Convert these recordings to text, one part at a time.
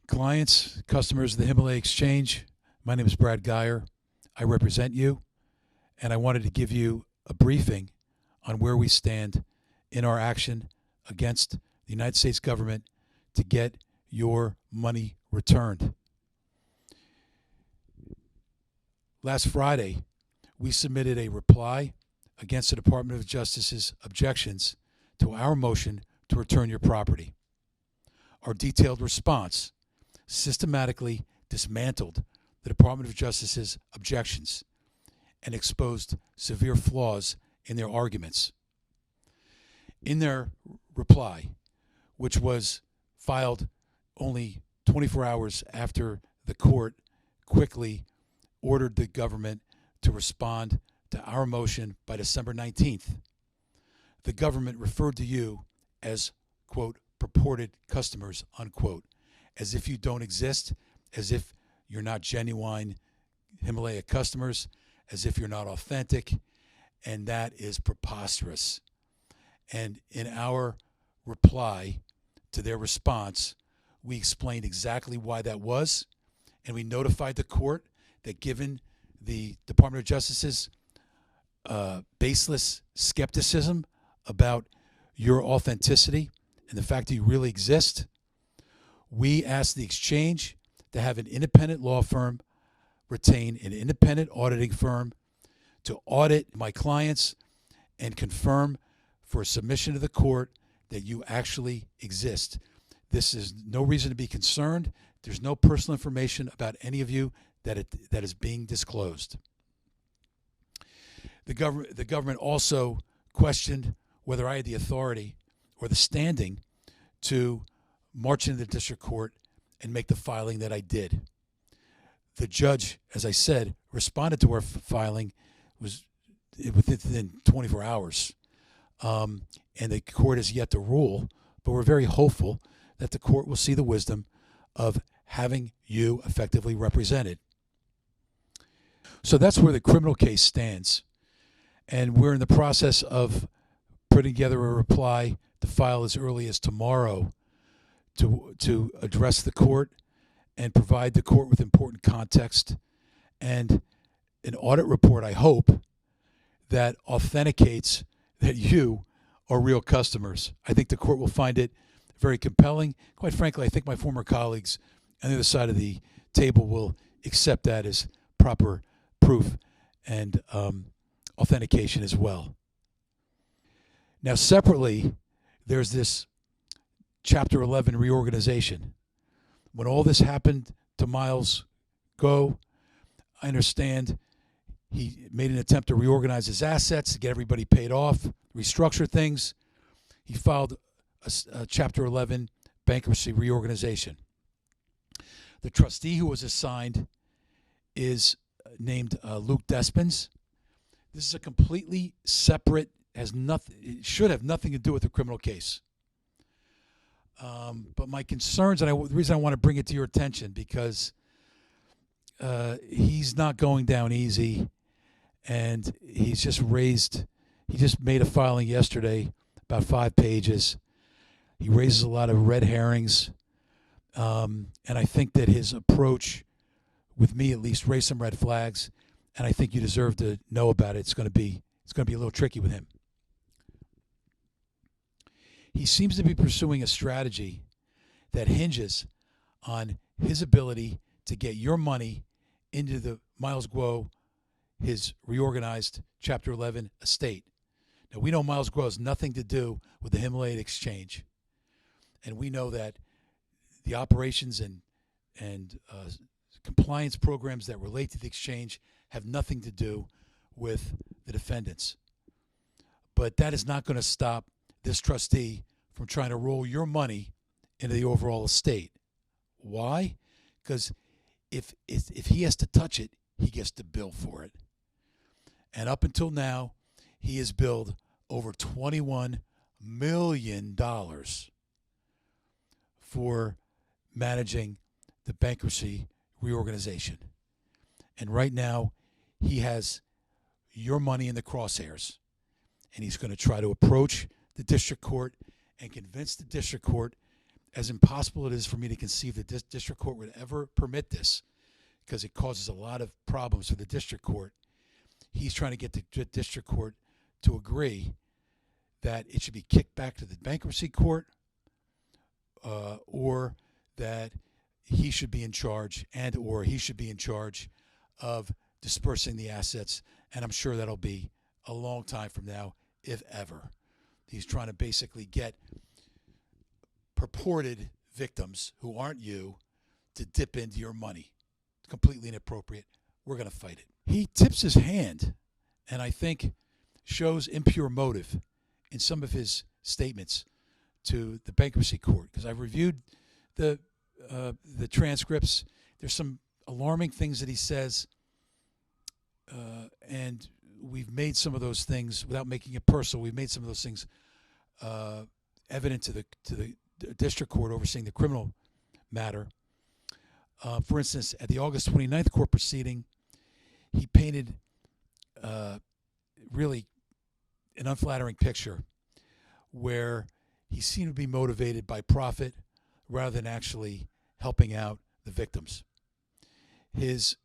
Clients, customers of the Himalaya Exchange, my name is Brad Geyer. I represent you, and I wanted to give you a briefing on where we stand in our action against the United States government to get your money returned. Last Friday, we submitted a reply against the Department of Justice's objections to our motion to return your property. Our detailed response systematically dismantled the Department of Justice's objections and exposed severe flaws in their arguments. In their reply, which was filed only 24 hours after the court quickly ordered the government to respond to our motion by December 19th, the government referred to you as, quote, purported customers, unquote, as if you don't exist, as if you're not genuine Himalaya customers, as if you're not authentic, and that is preposterous. And in our reply to their response, we explained exactly why that was, and we notified the court that given the Department of Justice's baseless skepticism about your authenticity and the fact that you really exist, we asked the exchange to have an independent law firm retain an independent auditing firm to audit my clients and confirm for submission to the court that you actually exist. This is no reason to be concerned. There's no personal information about any of you that is being disclosed. The government also questioned whether I had the authority or the standing to march into the district court and make the filing that I did. The judge, as I said, responded to our filing within 24 hours. And the court has yet to rule, but we're very hopeful that the court will see the wisdom of having you effectively represented. So that's where the criminal case stands. And we're in the process of putting together a reply to file as early as tomorrow to address the court and provide the court with important context and an audit report, I hope, that authenticates that you are real customers. I think the court will find it very compelling. Quite frankly, I think my former colleagues on the other side of the table will accept that as proper proof and authentication as well. Now, separately, there's this Chapter 11 reorganization. When all this happened to Miles Go, I understand he made an attempt to reorganize his assets, to get everybody paid off, restructure things. He filed a Chapter 11 bankruptcy reorganization. The trustee who was assigned is named Luke Despens. This is a completely separate, it should have nothing to do with the criminal case. But my concerns, and the reason I want to bring it to your attention, because he's not going down easy, and he just made a filing yesterday, about 5 pages. He raises a lot of red herrings, and I think that his approach, with me at least, raised some red flags, and I think you deserve to know about it. It's going to be a little tricky with him. He seems to be pursuing a strategy that hinges on his ability to get your money into the Miles Guo, his reorganized Chapter 11 estate. Now, we know Miles Guo has nothing to do with the Himalaya Exchange, and we know that the operations and compliance programs that relate to the exchange have nothing to do with the defendants. But that is not going to stop this trustee from trying to roll your money into the overall estate. Why? Because if he has to touch it, he gets to bill for it. And up until now, he has billed over $21 million for managing the bankruptcy reorganization. And right now, he has your money in the crosshairs. And he's going to try to approach the district court and convince the district court as impossible it is for me to conceive that this district court would ever permit this, because it causes a lot of problems for the district court, he's trying to get the district court to agree that it should be kicked back to the bankruptcy court, or that he should be in charge, or he should be in charge of dispersing the assets. And I'm sure that'll be a long time from now, if ever. He's trying to basically get purported victims who aren't you to dip into your money. It's completely inappropriate. We're going to fight it. He tips his hand, and I think shows impure motive in some of his statements to the bankruptcy court, because I've reviewed the transcripts. There's some alarming things that he says, and we've made some of those things, without making it personal, we've made some of those things evident to the district court overseeing the criminal matter. For instance, at the August 29th court proceeding, he painted really an unflattering picture where he seemed to be motivated by profit rather than actually helping out the victims. His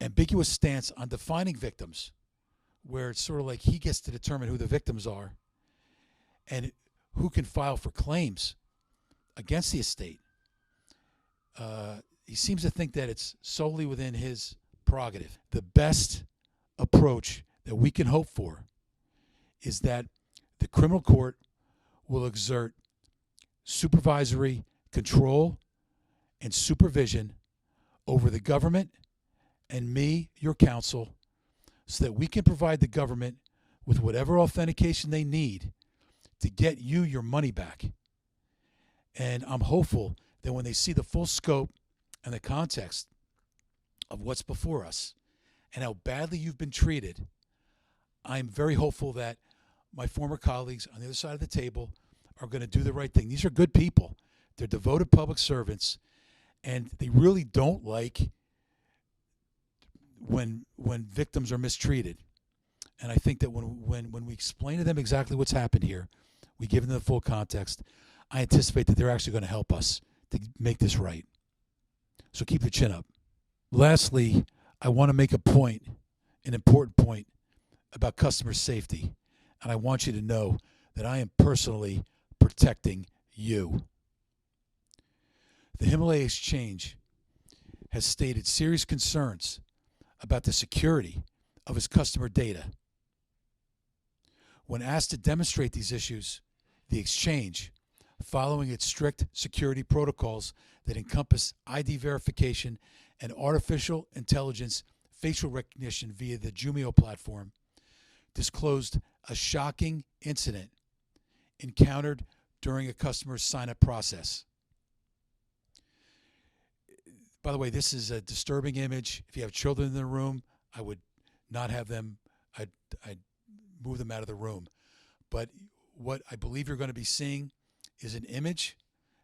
ambiguous stance on defining victims, where it's sort of like he gets to determine who the victims are and who can file for claims against the estate. He seems to think that it's solely within his prerogative. The best approach that we can hope for is that the criminal court will exert supervisory control and supervision over the government and me, your counsel, so that we can provide the government with whatever authentication they need to get you your money back. And I'm hopeful that when they see the full scope and the context of what's before us and how badly you've been treated, I'm very hopeful that my former colleagues on the other side of the table are going to do the right thing. These are good people. They're devoted public servants, and they really don't like when victims are mistreated. And I think that when we explain to them exactly what's happened here, we give them the full context, I anticipate that they're actually going to help us to make this right. So keep your chin up. Lastly, I want to make a point, an important point, about customer safety. And I want you to know that I am personally protecting you. The Himalaya Exchange has stated serious concerns about the security of its customer data. When asked to demonstrate these issues, the exchange, following its strict security protocols that encompass ID verification and artificial intelligence facial recognition via the Jumio platform, disclosed a shocking incident encountered during a customer's sign-up process. By the way, this is a disturbing image. If you have children in the room, I would not have them. I'd move them out of the room. But what I believe you're going to be seeing is an image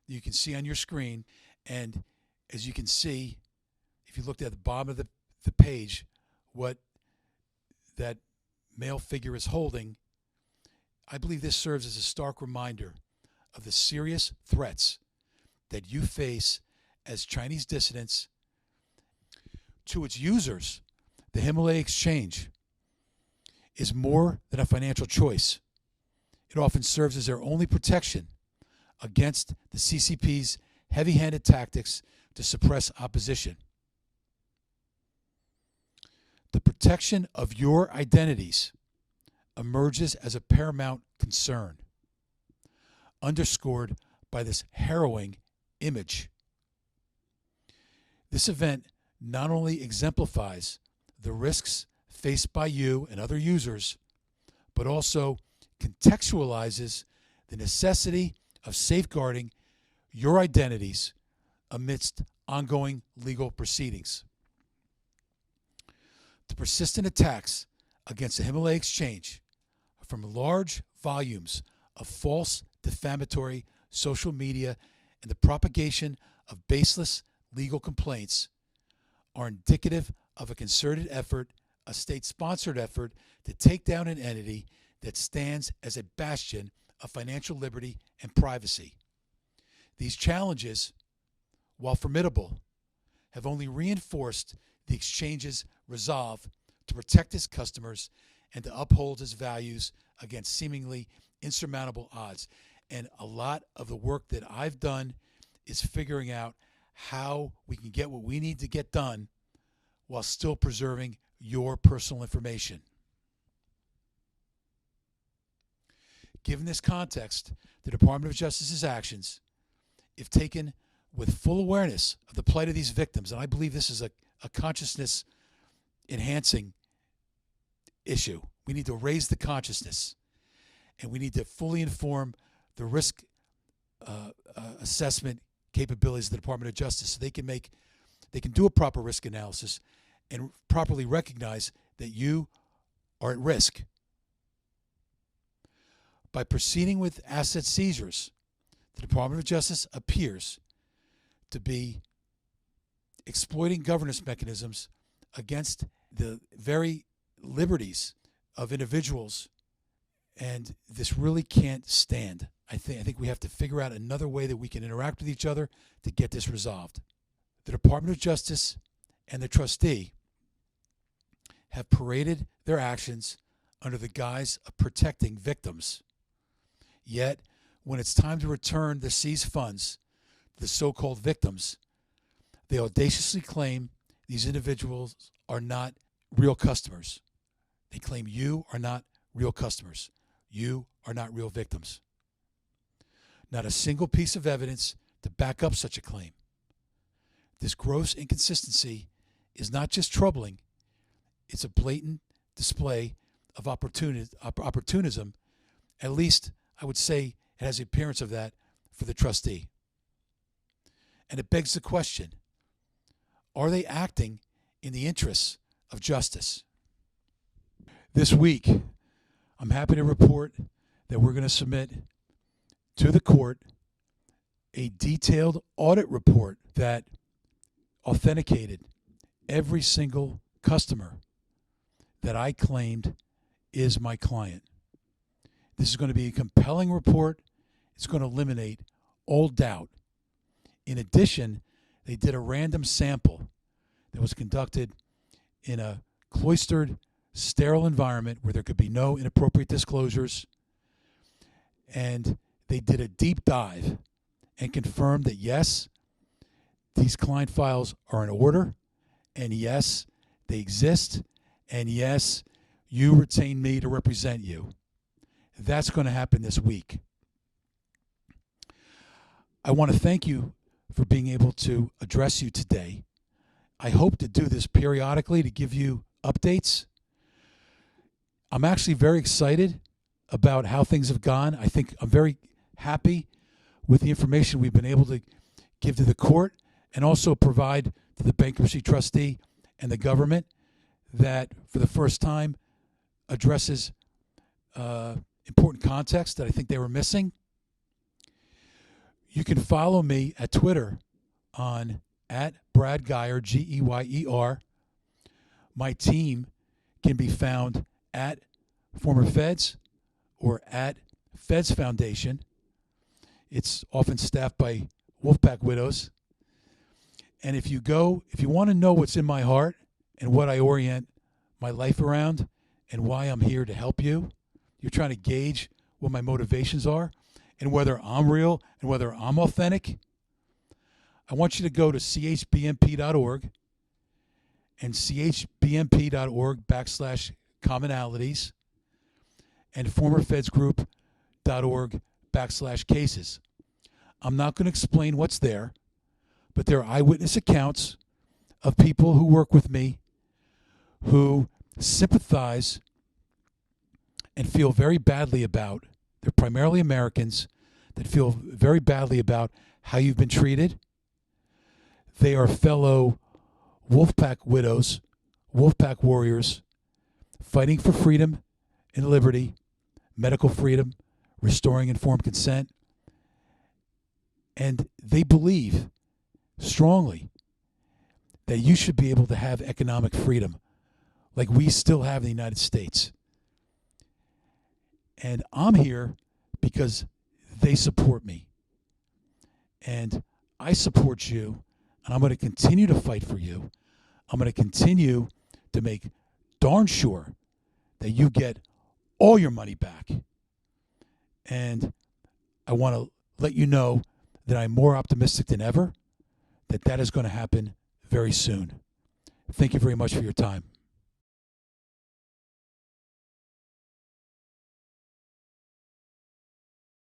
that you can see on your screen. And as you can see, if you looked at the bottom of the page, what that male figure is holding, I believe this serves as a stark reminder of the serious threats that you face as Chinese dissidents. To its users, the Himalaya Exchange is more than a financial choice. It often serves as their only protection against the CCP's heavy-handed tactics to suppress opposition. The protection of your identities emerges as a paramount concern, underscored by this harrowing image. This event not only exemplifies the risks faced by you and other users, but also contextualizes the necessity of safeguarding your identities amidst ongoing legal proceedings. The persistent attacks against the Himalaya Exchange from large volumes of false, defamatory social media and the propagation of baseless legal complaints are indicative of a concerted effort, a state-sponsored effort, to take down an entity that stands as a bastion of financial liberty and privacy. These challenges, while formidable, have only reinforced the exchange's resolve to protect its customers and to uphold its values against seemingly insurmountable odds. And a lot of the work that I've done is figuring out how we can get what we need to get done while still preserving your personal information. Given this context, the Department of Justice's actions, if taken with full awareness of the plight of these victims, and I believe this is a consciousness enhancing issue. We need to raise the consciousness, and we need to fully inform the risk assessment capabilities of the Department of Justice so they can do a proper risk analysis and properly recognize that you are at risk. By proceeding with asset seizures, the Department of Justice appears to be exploiting governance mechanisms against the very liberties of individuals, and this really can't stand. I think we have to figure out another way that we can interact with each other to get this resolved. The Department of Justice and the trustee have paraded their actions under the guise of protecting victims. Yet, when it's time to return the seized funds to the so-called victims, they audaciously claim these individuals are not real customers. They claim you are not real customers. You are not real victims. Not a single piece of evidence to back up such a claim. This gross inconsistency is not just troubling, it's a blatant display of opportunism. At least, I would say it has the appearance of that for the trustee. And it begs the question, are they acting in the interests of justice? This week, I'm happy to report that we're going to submit to the court a detailed audit report that authenticated every single customer that I claimed is my client. This is going to be a compelling report. It's going to eliminate all doubt. In addition, they did a random sample that was conducted in a cloistered, sterile environment where there could be no inappropriate disclosures. And they did a deep dive and confirmed that, yes, these client files are in order, and yes, they exist, and yes, you retain me to represent you. That's going to happen this week. I want to thank you for being able to address you today. I hope to do this periodically to give you updates. I'm actually very excited about how things have gone. I think I'm very happy with the information we've been able to give to the court and also provide to the bankruptcy trustee and the government that for the first time addresses important context that I think they were missing. You can follow me at Twitter on @BradGeyer, Geyer. My team can be found at Former Feds or at Feds Foundation. It's often staffed by Wolfpack widows. And if you want to know what's in my heart and what I orient my life around and why I'm here to help you, you're trying to gauge what my motivations are and whether I'm real and whether I'm authentic, I want you to go to chbmp.org and chbmp.org/commonalities and formerfedsgroup.org/cases. I'm not going to explain what's there, but there are eyewitness accounts of people who work with me who sympathize and feel very badly about, they're primarily Americans that feel very badly about how you've been treated. They are fellow Wolfpack widows, Wolfpack warriors, fighting for freedom and liberty, medical freedom, restoring informed consent. And they believe strongly that you should be able to have economic freedom like we still have in the United States. And I'm here because they support me. And I support you, and I'm going to continue to fight for you. I'm going to continue to make darn sure that you get all your money back. And I want to let you know that I'm more optimistic than ever that that is going to happen very soon. Thank you very much for your time.